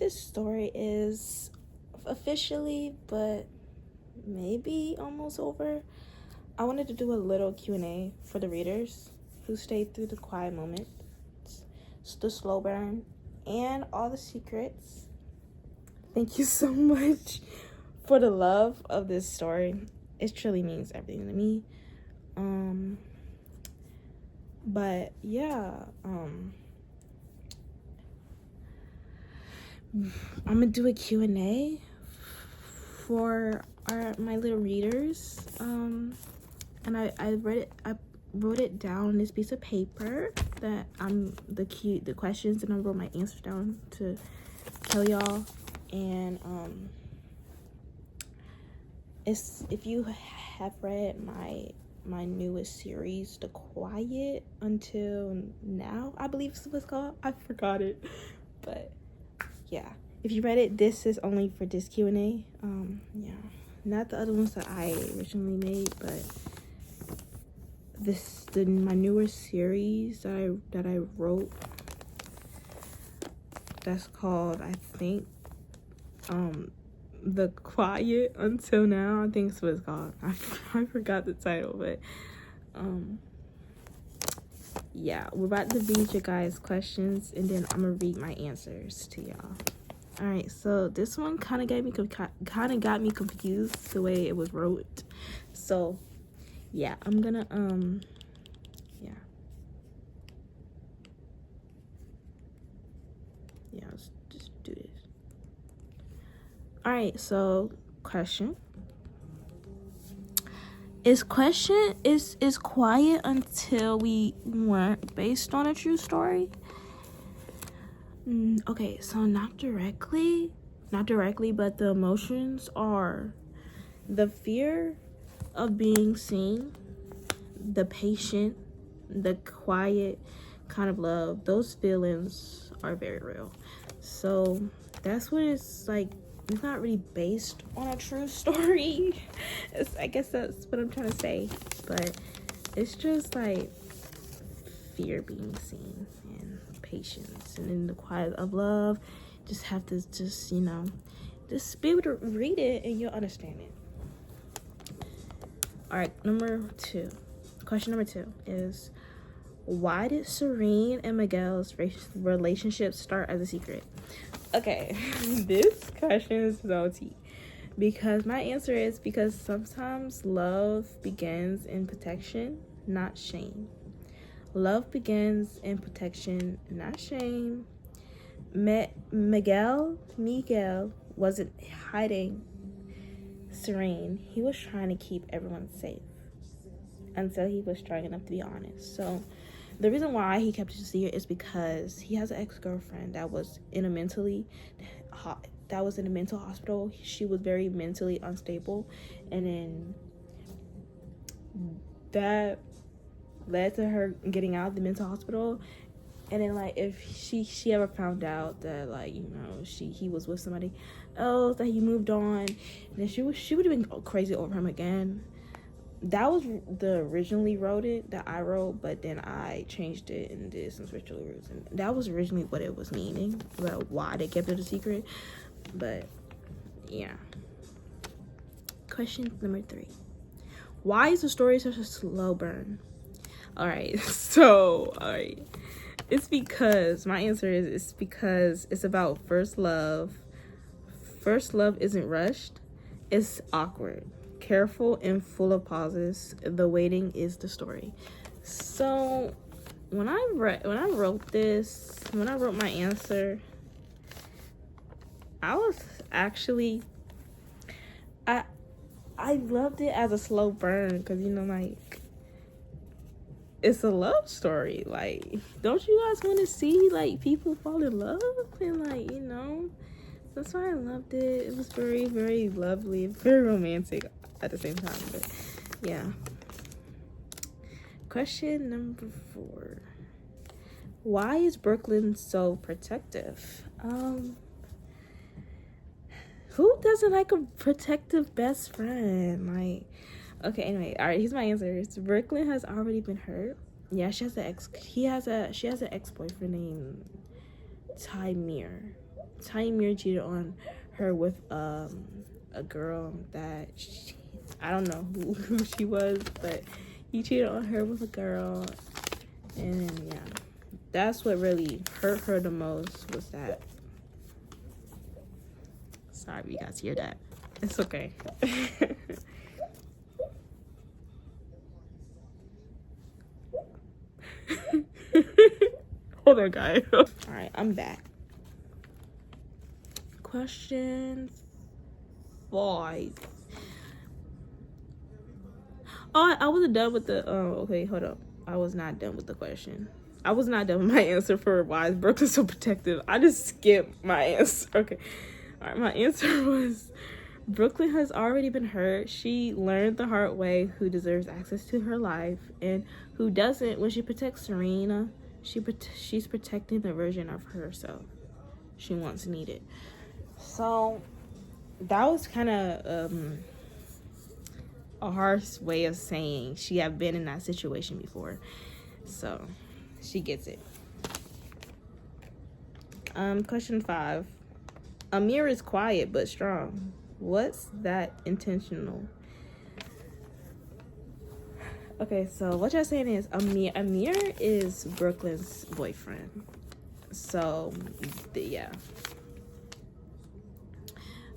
this story is officially, but maybe almost over, I wanted to do a little Q&A for the readers who stayed through the quiet moments, the slow burn, and all the secrets. Thank you so much for the love of this story. It truly means everything to me. But yeah, I'm gonna do a Q&A for my little readers. And I wrote it down on this piece of paper that the questions, and I wrote my answers down to tell y'all. And if you have read my newest series, The Quiet Until Now, I believe it's what's called. I forgot it, but yeah, if you read it, this is only for this Q&A. Yeah, not the other ones that I originally made, but my newer series that I wrote, that's called, I think, The Quiet Until Now. I think that's what it's called. I forgot the title, but yeah, we're about to read your guys' questions, and then I'm gonna read my answers to y'all. All right, so this one kind of got me confused the way it was wrote. So yeah, I'm gonna let's just do this. All right, so question is Quiet Until We Weren't based on a true story? Okay, so not directly, but the emotions are the fear of being seen, the patient, the quiet kind of love. Those feelings are very real. So that's what it's like. It's not really based on a true story. I guess that's what I'm trying to say, but it's just like fear being seen and patience, and in the quiet of love, just have to just be able to read it and you'll understand it. All right, question number 2 is, why did Serena and Miguel's relationship start as a secret? Okay, this question is so tea, because my answer is because sometimes love begins in protection, not shame. Love begins in protection, not shame. Miguel wasn't hiding Serene. He was trying to keep everyone safe until he was strong enough to be honest. So the reason why he kept it a secret is because he has an ex-girlfriend that was in a mental hospital. She was very mentally unstable, and then that led to her getting out of the mental hospital. And then, like, if she ever found out that, like, he was with somebody else, that he moved on, then she would have been crazy over him again. That was originally that I wrote, but then I changed it and did some spiritual roots, and that was originally what it was meaning, about why they kept it a secret. But yeah. Question number 3: why is the story such a slow burn? All right. It's because my answer is it's because it's about first love. First love isn't rushed. It's awkward, careful, and full of pauses. The waiting is the story. So when I wrote my answer, I was actually I loved it as a slow burn, because like, it's a love story. Like, don't you guys want to see like people fall in love? And like, that's why I loved it. It was very, very lovely, very romantic at the same time. But yeah. Question number 4: why is Brooklyn so protective? Who doesn't like a protective best friend? Like, okay, anyway, all right, here's my answer. Brooklyn has already been hurt. Yeah, she has an ex-boyfriend named Amir. Amir cheated on her with a girl that I don't know who she was, but he cheated on her with a girl, and yeah, that's what really hurt her the most, was that. Sorry you guys hear that. It's okay. Hold on, guys. All right, I'm back. Question 5. Oh, I wasn't done with the. Okay, hold up. I was not done with the question. I was not done with my answer for why is Brooklyn so protective. I just skipped my answer. Okay. All right, my answer was Brooklyn has already been hurt. She learned the hard way who deserves access to her life and who doesn't. When she protects Serena, she's protecting the version of herself she once needed. So that was kind of a harsh way of saying she had been in that situation before. So she gets it. Question 5. Amir is quiet but strong. What's that intentional? Okay, so what y'all saying is Amir is Brooklyn's boyfriend. So yeah.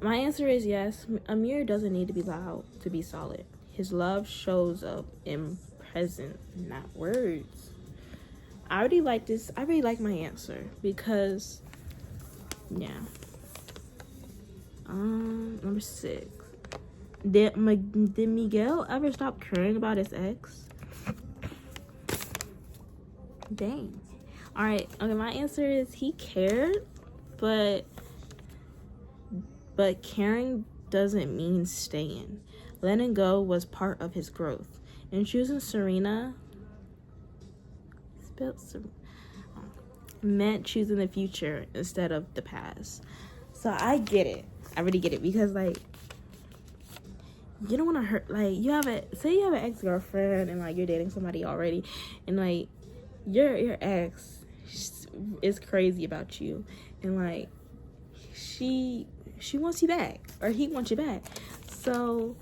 My answer is yes. Amir doesn't need to be loud to be solid. His love shows up in present, not words. I already like this. I really like my answer because, yeah. Number 6. Did Miguel ever stop caring about his ex? Dang. All right. Okay. My answer is he cared, but caring doesn't mean staying. Letting go was part of his growth. And choosing Serena meant choosing the future instead of the past. So I get it. I really get it, because like, you don't want to hurt, like, say you have an ex-girlfriend and like you're dating somebody already, and like your ex is crazy about you, and like she wants you back, or he wants you back. So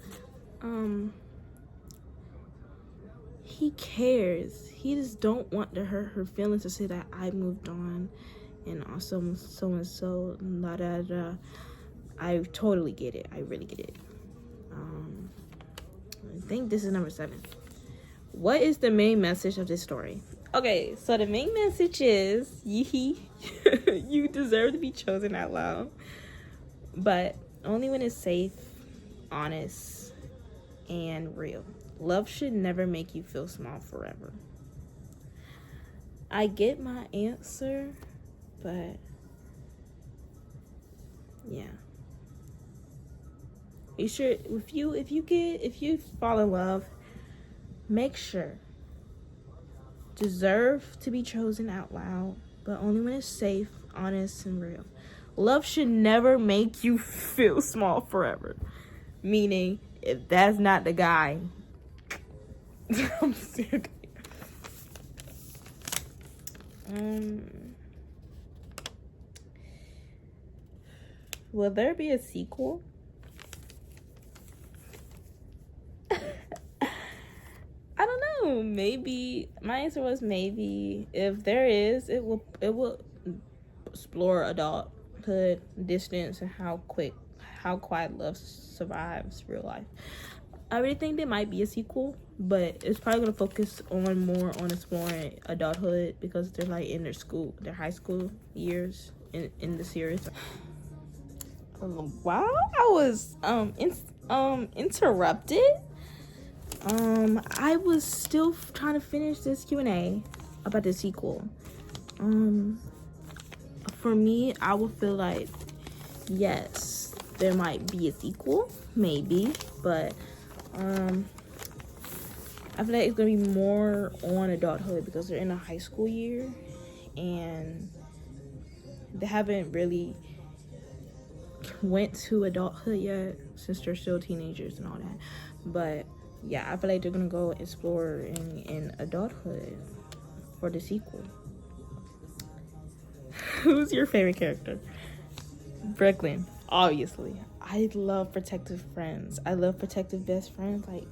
he cares. He just don't want to hurt her feelings, to say that I moved on and also so and so, da da da. I totally get it. I really get it. I think this is number 7. What is the main message of this story? Okay, so the main message is you deserve to be chosen out loud, but only when it's safe, honest, and real. Love should never make you feel small forever. I get my answer, but yeah. You should, if you fall in love, make sure. Deserve to be chosen out loud, but only when it's safe, honest, and real. Love should never make you feel small forever. Meaning, if that's not the guy, I'm sick. Will there be a sequel? I don't know. Maybe. My answer was maybe. If there is, it will explore adulthood, distance, and how quiet love survives real life. I really think there might be a sequel, but it's probably gonna focus more on exploring adulthood, because they're like in their high school years in the series. Wow, I was interrupted. I was still trying to finish this Q&A about the sequel. For me, I would feel like yes, there might be a sequel, maybe, but I feel like it's gonna be more on adulthood, because they're in a high school year and they haven't really went to adulthood yet, since they're still teenagers and all that. But yeah, I feel like they're gonna go explore in adulthood for the sequel. Who's your favorite character? Brooklyn, obviously. I love protective friends. I love protective best friends. Like,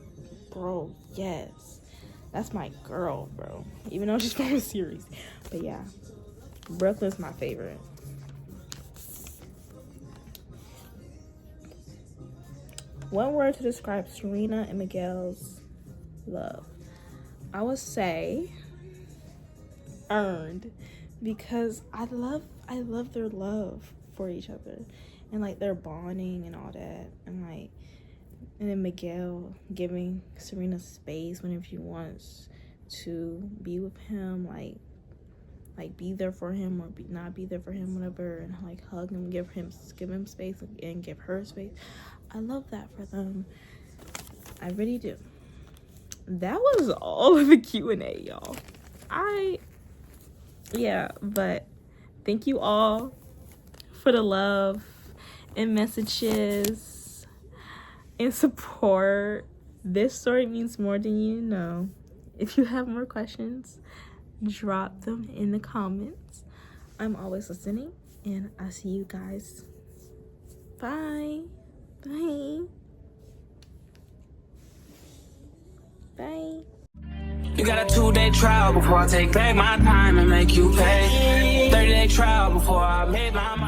bro, yes. That's my girl, bro. Even though she's from a series. But yeah, Brooklyn's my favorite. One word to describe Serena and Miguel's love. I would say earned, because I love their love for each other and like their bonding and all that, and then Miguel giving Serena space whenever she wants to be with him, like be there for him or not be there for him, whatever, and like hug him, give him space and give her space. I love that for them. I really do. That was all of the Q&A, y'all. But thank you all for the love and messages and support. This story means more than you know. If you have more questions, drop them in the comments. I'm always listening, and I'll see you guys. Bye. Bye. Bye. You got a 2-day trial before I take back my time and make you pay. 30-day trial before I made my mind.